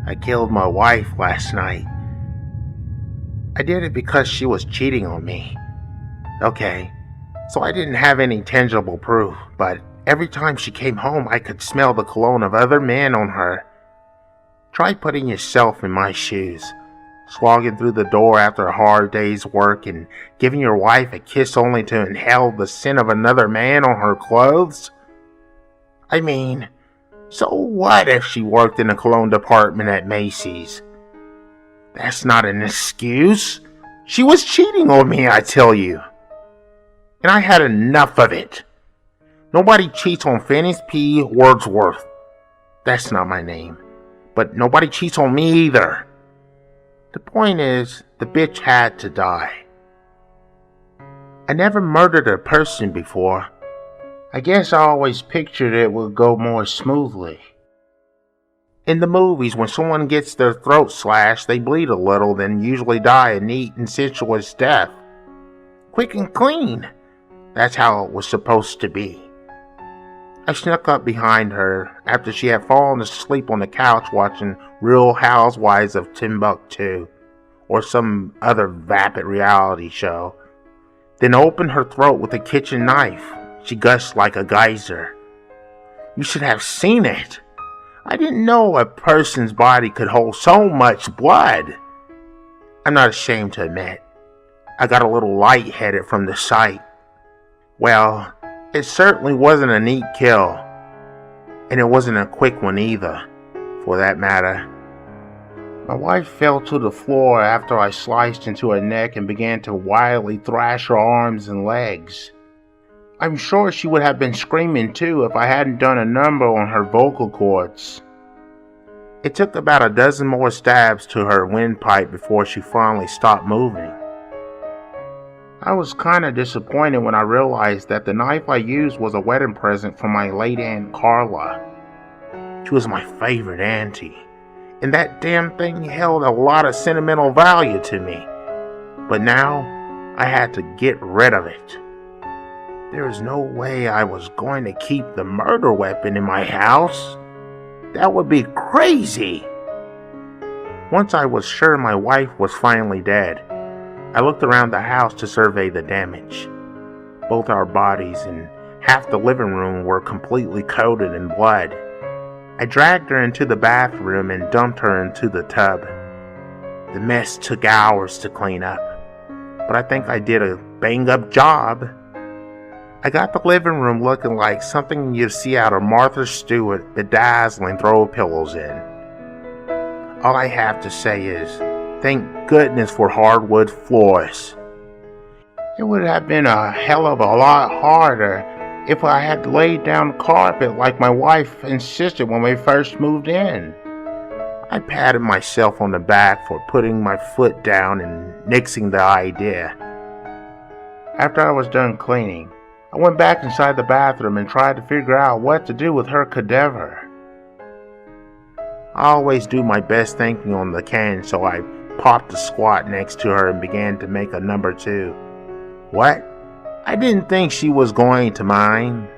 I killed my wife last night. I did it because she was cheating on me. Okay, so I didn't have any tangible proof, but every time she came home I could smell the cologne of other men on her. Try putting yourself in my shoes, slogging through the door after a hard day's work and giving your wife a kiss only to inhale the scent of another man on her clothes. I mean, so what if she worked in the cologne department at Macy's? That's not an excuse. She was cheating on me, I tell you. And I had enough of it. Nobody cheats on Phineas P. Wordsworth. That's not my name. But nobody cheats on me either. The point is, the bitch had to die. I never murdered a person before. I guess I always pictured it would go more smoothly. In the movies, when someone gets their throat slashed, they bleed a little, then usually die a neat and sensuous death. Quick and clean. That's how it was supposed to be. I snuck up behind her after she had fallen asleep on the couch watching Real Housewives of Timbuktu or some other vapid reality show, then opened her throat with a kitchen knife. She gushed like a geyser. You should have seen it. I didn't know a person's body could hold so much blood. I'm not ashamed to admit, I got a little lightheaded from the sight. Well, it certainly wasn't a neat kill, and it wasn't a quick one either, for that matter. My wife fell to the floor after I sliced into her neck and began to wildly thrash her arms and legs. I'm sure she would have been screaming too if I hadn't done a number on her vocal cords. It took about a dozen more stabs to her windpipe before she finally stopped moving. I was kinda disappointed when I realized that the knife I used was a wedding present from my late Aunt Carla. She was my favorite auntie, and that damn thing held a lot of sentimental value to me. But now, I had to get rid of it. There was no way I was going to keep the murder weapon in my house. That would be crazy. Once I was sure my wife was finally dead, I looked around the house to survey the damage. Both our bodies and half the living room were completely coated in blood. I dragged her into the bathroom and dumped her into the tub. The mess took hours to clean up, but I think I did a bang-up job. I got the living room looking like something you'd see out of Martha Stewart bedazzling throw pillows in. All I have to say is, thank goodness for hardwood floors. It would have been a hell of a lot harder if I had laid down carpet like my wife insisted when we first moved in. I patted myself on the back for putting my foot down and nixing the idea. After I was done cleaning, I went back inside the bathroom and tried to figure out what to do with her cadaver. I always do my best thinking on the can, so I popped a squat next to her and began to make a number 2. What? I didn't think she was going to mind.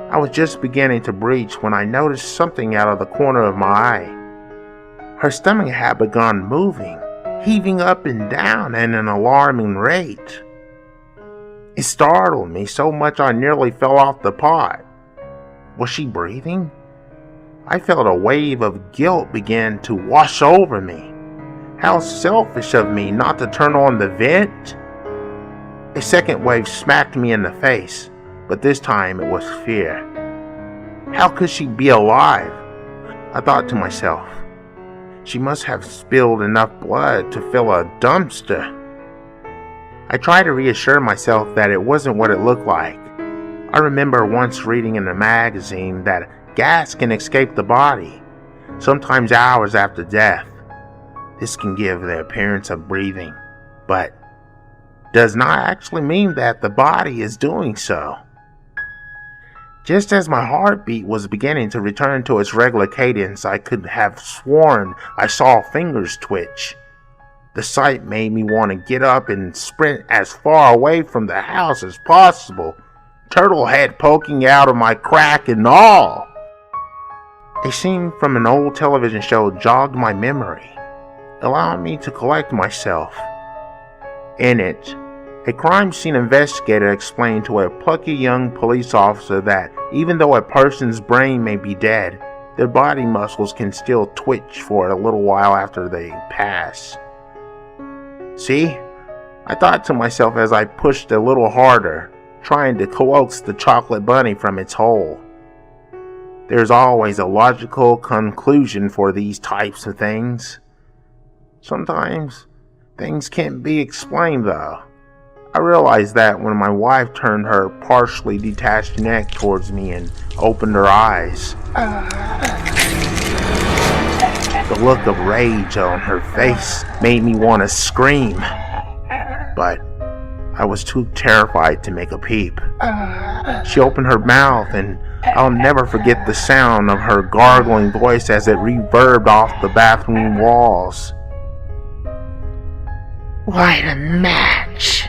I was just beginning to breach when I noticed something out of the corner of my eye. Her stomach had begun moving, heaving up and down at an alarming rate. It startled me so much I nearly fell off the pot. Was she breathing? I felt a wave of guilt begin to wash over me. How selfish of me not to turn on the vent. A second wave smacked me in the face, but this time it was fear. How could she be alive? I thought to myself, she must have spilled enough blood to fill a dumpster. I tried to reassure myself that it wasn't what it looked like. I remember once reading in a magazine that gas can escape the body, sometimes hours after death. This can give the appearance of breathing, but does not actually mean that the body is doing so. Just as my heartbeat was beginning to return to its regular cadence, I could have sworn I saw fingers twitch. The sight made me want to get up and sprint as far away from the house as possible, turtle head poking out of my crack and all. A scene from an old television show jogged my memory, allowing me to collect myself. In it, a crime scene investigator explained to a plucky young police officer that even though a person's brain may be dead, their body muscles can still twitch for a little while after they pass. See, I thought to myself as I pushed a little harder, trying to coax the chocolate bunny from its hole. There's always a logical conclusion for these types of things. Sometimes, things can't be explained though. I realized that when my wife turned her partially detached neck towards me and opened her eyes. The look of rage on her face made me want to scream, but I was too terrified to make a peep. She opened her mouth and I'll never forget the sound of her gargling voice as it reverbed off the bathroom walls. Light a match.